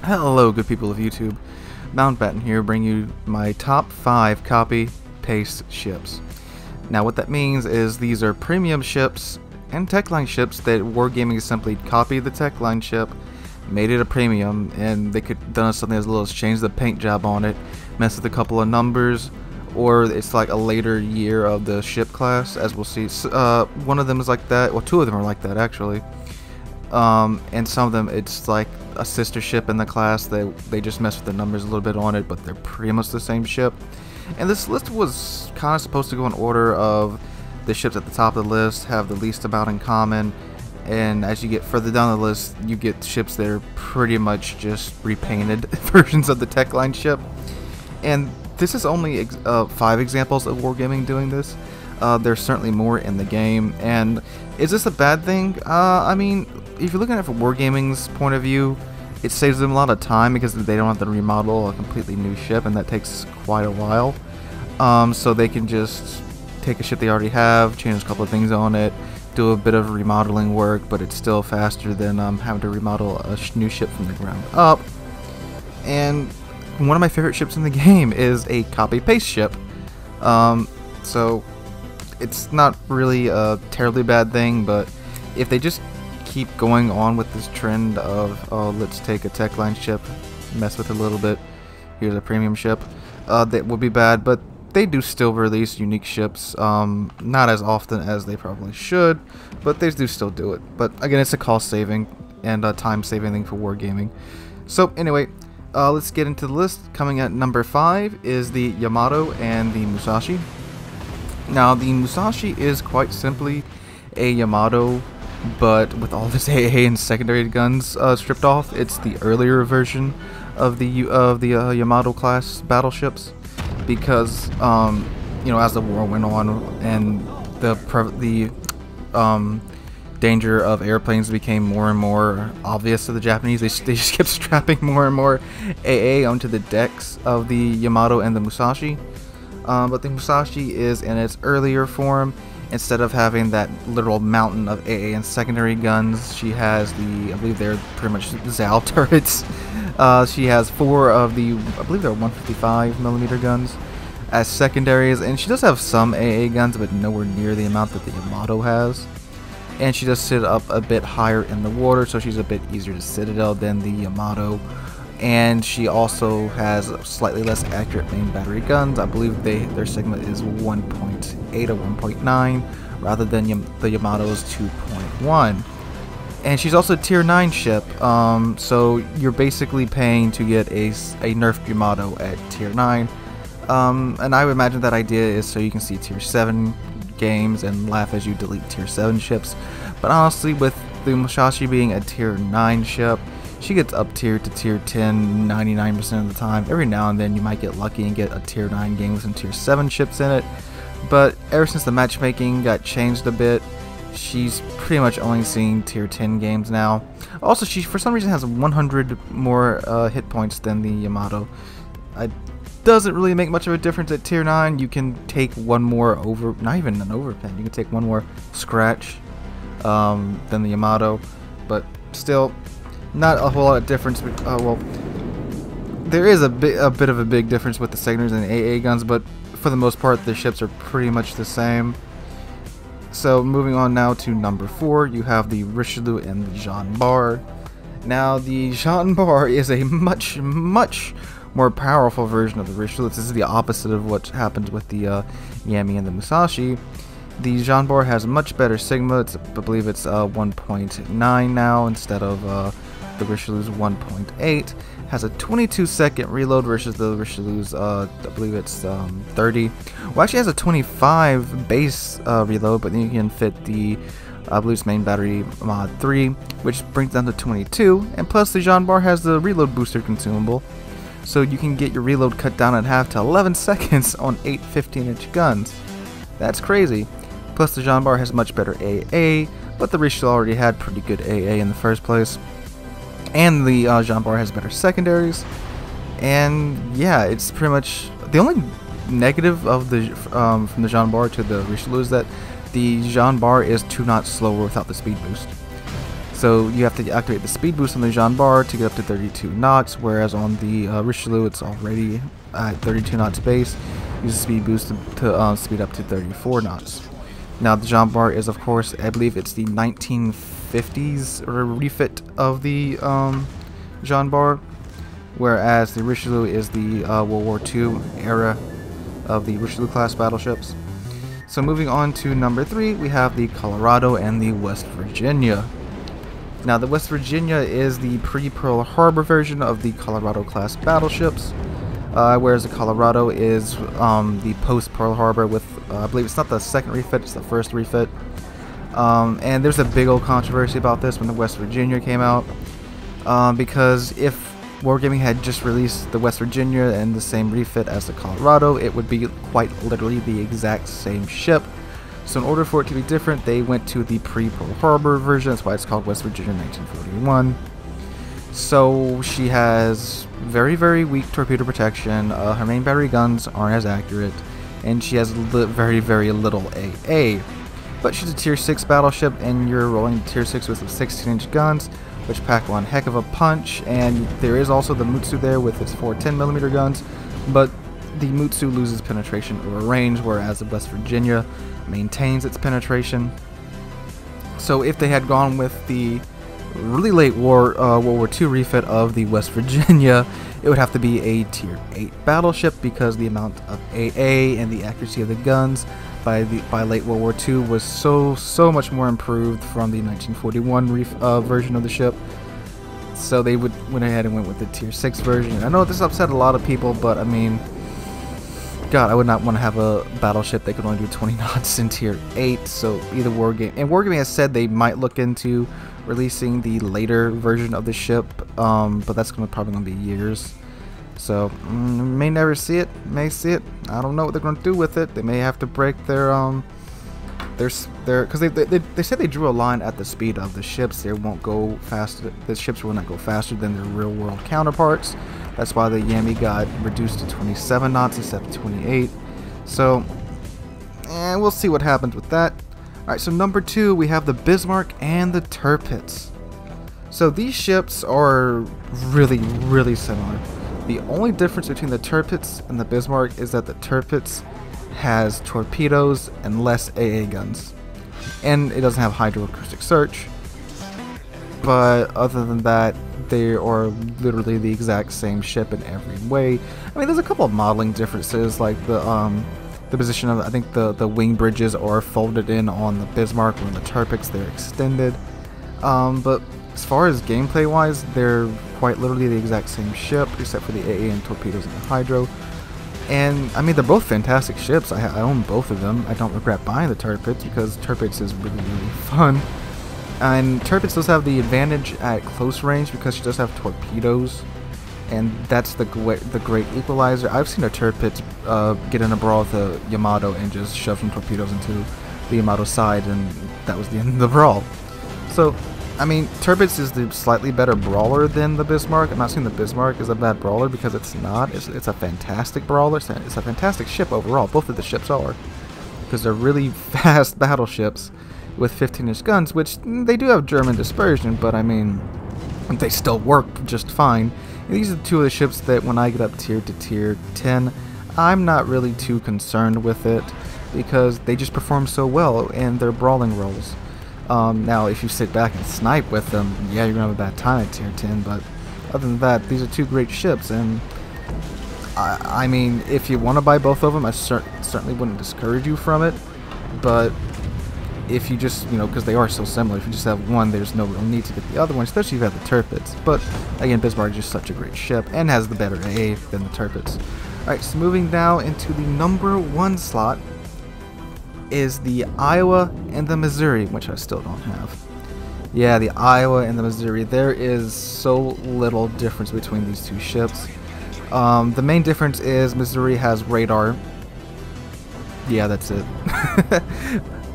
Hello, good people of YouTube. Mountbatten here, bring you my top 5 copy-paste ships. Now what that means is these are premium ships and techline ships that Wargaming simply copied the techline ship, made it a premium, and they could have done something as little as change the paint job on it, mess with a couple of numbers, or it's like a later year of the ship class, as we'll see. One of them is like that, well, two of them are like that actually. And some of them it's like a sister ship in the class. They just mess with the numbers a little bit on it, but they're pretty much the same ship. And this list was kind of supposed to go in order of the ships at the top of the list have the least amount in common, and as you get further down the list you get ships that are pretty much just repainted versions of the techline ship. And this is only 5 examples of Wargaming doing this. There's certainly more in the game. And is this a bad thing? I mean, if you're looking at it from Wargaming's point of view, it saves them a lot of time because they don't have to remodel a completely new ship, and that takes quite a while. So they can just take a ship they already have, change a couple of things on it, do a bit of remodeling work, but it's still faster than having to remodel a new ship from the ground up. And one of my favorite ships in the game is a copy-paste ship. So it's not really a terribly bad thing, but if they just keep going on with this trend of let's take a techline ship, mess with it a little bit, here's a premium ship, that would be bad. But they do still release unique ships, not as often as they probably should, but they do still do it. But again, it's a cost saving and a time saving thing for Wargaming. So anyway, let's get into the list. Coming at number 5 is the Yamato and the Musashi. Now the Musashi is quite simply a Yamato, but with all this AA and secondary guns stripped off. It's the earlier version of the Yamato class battleships, because you know, as the war went on and the danger of airplanes became more and more obvious to the Japanese, they just kept strapping more and more AA onto the decks of the Yamato and the Musashi. But the Musashi is in its earlier form. Instead of having that literal mountain of AA and secondary guns, she has I believe they're pretty much Zal turrets. She has 4 of the, I believe they're 155mm guns as secondaries, and she does have some AA guns, but nowhere near the amount that the Yamato has. And she does sit up a bit higher in the water, so she's a bit easier to citadel than the Yamato. And she also has slightly less accurate main battery guns. I believe their segment is 1.8 or 1.9 rather than the Yamato's 2.1. And she's also a tier 9 ship, so you're basically paying to get a nerfed Yamato at tier 9. And I would imagine that idea is so you can see tier 7 games and laugh as you delete tier 7 ships. But honestly, with the Musashi being a tier 9 ship, she gets up tier to tier 10 99% of the time. Every now and then you might get lucky and get a tier 9 game with some tier 7 ships in it. But ever since the matchmaking got changed a bit, she's pretty much only seeing tier 10 games now. Also, she for some reason has 100 more hit points than the Yamato. It doesn't really make much of a difference at tier 9. You can take one more not even an overpen, you can take one more scratch than the Yamato. But still, not a whole lot of difference. Well, there is a bit of a big difference with the secondaries and the AA guns, but for the most part the ships are pretty much the same. So moving on now to number 4, you have the Richelieu and the Jean Bar. Now the Jean Bar is a much more powerful version of the Richelieu. This is the opposite of what happens with the Yami and the Musashi. The Jean Bar has much better Sigma. I believe it's 1.9 now instead of the Richelieu's 1.8. Has a 22-second reload versus the Richelieu's, I believe it's 30. Well, actually has a 25 base reload, but then you can fit the, I believe it's main battery mod 3, which brings down to 22. And plus the Jean Bar has the reload booster consumable, so you can get your reload cut down in half to 11 seconds on 8 15-inch guns. That's crazy. Plus the Jean Bar has much better AA, but the Richelieu already had pretty good AA in the first place. And the Jean Bar has better secondaries. And yeah, it's pretty much the only negative of the from the Jean Bar to the Richelieu is that the Jean Bar is 2 knots slower without the speed boost. So you have to activate the speed boost on the Jean Bart to get up to 32 knots, whereas on the Richelieu it's already at 32 knots base. Use the speed boost to speed up to 34 knots. Now the Jean Bart is, of course, I believe it's the 1950s refit of the Jean Bart, whereas the Richelieu is the World War II era of the Richelieu class battleships. So moving on to number 3, we have the Colorado and the West Virginia. Now the West Virginia is the pre-Pearl Harbor version of the Colorado class battleships, whereas the Colorado is the post-Pearl Harbor with, I believe it's not the second refit, it's the first refit. And there's a big old controversy about this when the West Virginia came out, because if Wargaming had just released the West Virginia and the same refit as the Colorado, it would be quite literally the exact same ship. So in order for it to be different, they went to the pre-Pearl Harbor version. That's why it's called West Virginia 1941. So she has very, very weak torpedo protection. Her main battery guns aren't as accurate, and she has very, very little AA. But she's a Tier 6 battleship, and you're rolling Tier 6 with 16-inch guns, which pack one heck of a punch. And there is also the Mutsu there with its 4 10mm guns, but the Mutsu loses penetration over range, whereas the West Virginia maintains its penetration. So if they had gone with the really late World War II refit of the West Virginia, it would have to be a Tier 8 battleship, because the amount of AA and the accuracy of the guns by late World War II was so much more improved from the 1941 version of the ship. So they went ahead and went with the Tier 6 version. I know this upset a lot of people, but I mean, God, I would not want to have a battleship that could only do 20 knots in Tier 8. So either Wargaming has said they might look into releasing the later version of the ship, but that's probably going to be years. So may never see it, may see it. I don't know what they're going to do with it. They may have to break their because they said they drew a line at the speed of the ships. They won't go faster. The ships will not go faster than their real world counterparts. That's why the Yami got reduced to 27 knots instead of 28. So, we'll see what happens with that. Alright, so number 2, we have the Bismarck and the Tirpitz. So these ships are really, really similar. The only difference between the Tirpitz and the Bismarck is that the Tirpitz has torpedoes and less AA guns. And it doesn't have hydroacoustic search. But other than that, they are literally the exact same ship in every way. I mean, there's a couple of modeling differences, like the position of, I think the wing bridges are folded in on the Bismarck, or on the Tirpitz they're extended. But as far as gameplay wise, they're quite literally the exact same ship, except for the AA and torpedoes and the hydro. And I mean, they're both fantastic ships. I own both of them. I don't regret buying the Tirpitz, because Tirpitz is really, really fun. And Tirpitz does have the advantage at close range because she does have torpedoes, and that's the great equalizer. I've seen a Tirpitz get in a brawl with a Yamato and just shove some torpedoes into the Yamato side, and that was the end of the brawl. So, I mean, Tirpitz is the slightly better brawler than the Bismarck. I'm not saying the Bismarck is a bad brawler, because it's not. It's a fantastic brawler. It's a fantastic ship overall. Both of the ships are, because they're really fast battleships with 15-inch guns, which they do have German dispersion, but I mean, they still work just fine. And these are two of the ships that when I get up tier to tier 10, I'm not really too concerned with it, because they just perform so well in their brawling roles. Now, if you sit back and snipe with them, yeah, you're going to have a bad time at tier 10, but other than that, these are two great ships, and I mean, if you want to buy both of them, I certainly wouldn't discourage you from it, but if you just, because they are so similar, if you just have one, there's no real need to get the other one, especially if you have the Tirpitz. But again, Bismarck is just such a great ship and has the better AA than the Tirpitz. Alright, so moving now into the number 1 slot is the Iowa and the Missouri, which I still don't have. Yeah, the Iowa and the Missouri. There is so little difference between these two ships. The main difference is Missouri has radar. Yeah, that's it.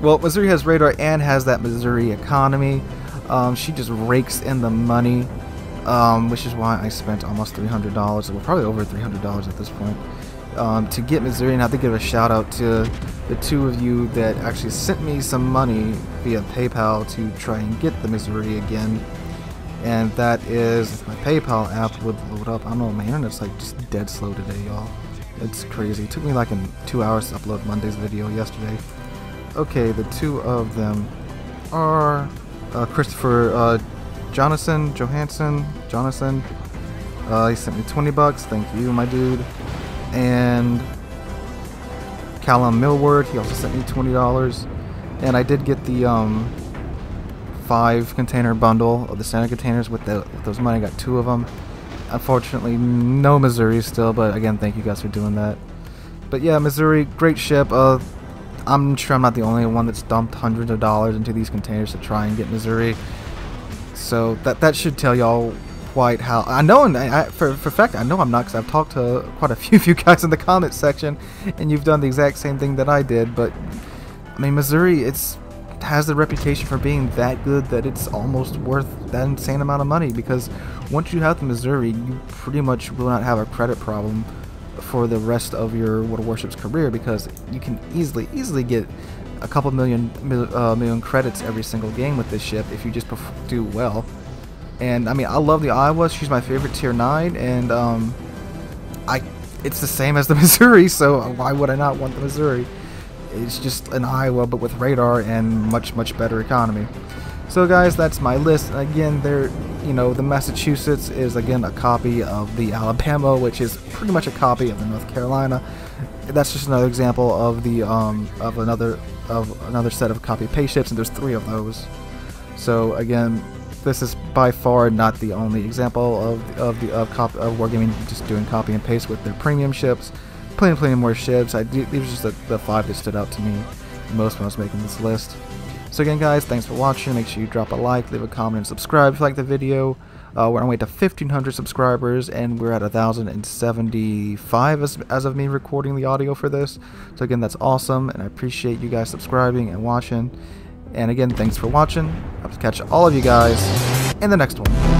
Well, Missouri has radar and has that Missouri economy. She just rakes in the money, which is why I spent almost $300. Well, probably over $300 at this point. to get Missouri, and I have to give a shout out to the two of you that actually sent me some money via PayPal to try and get the Missouri again. And that is, my PayPal app would load up. I don't know, my internet's like just dead slow today, y'all. It's crazy. It took me like 2 hours to upload Monday's video yesterday. Okay, the two of them are Christopher Jonathan. He sent me 20 bucks. Thank you, my dude. And Callum Millward, he also sent me $20. And I did get the 5 container bundle of the standard containers with those money. I got 2 of them. Unfortunately, no Missouri still, but again, thank you guys for doing that. But yeah, Missouri, great ship. I'm sure I'm not the only one that's dumped hundreds of dollars into these containers to try and get Missouri. So that should tell y'all quite how I know, and for a fact I know I'm not, because I've talked to quite a few of you guys in the comments section, and you've done the exact same thing that I did. But I mean, Missouri, has the reputation for being that good that it's almost worth that insane amount of money, because once you have the Missouri, you pretty much will not have a credit problem for the rest of your World of Warships career, because you can easily get a couple million credits every single game with this ship if you just do well. And I mean, I love the Iowa. She's my favorite tier 9, and it's the same as the Missouri, so why would I not want the Missouri? It's just an Iowa, but with radar and much better economy. So guys, that's my list. Again, the Massachusetts is again a copy of the Alabama, which is pretty much a copy of the North Carolina. That's just another example of the another set of copy paste ships, and there's 3 of those. So again, this is by far not the only example of Wargaming just doing copy and paste with their premium ships. Plenty more ships. These are just the 5 that stood out to me most when I was making this list. So again, guys, thanks for watching. Make sure you drop a like, leave a comment, and subscribe if you like the video. We're on our way to 1,500 subscribers, and we're at 1,075 as of me recording the audio for this. So again, that's awesome, and I appreciate you guys subscribing and watching. And again, thanks for watching. I'll catch all of you guys in the next one.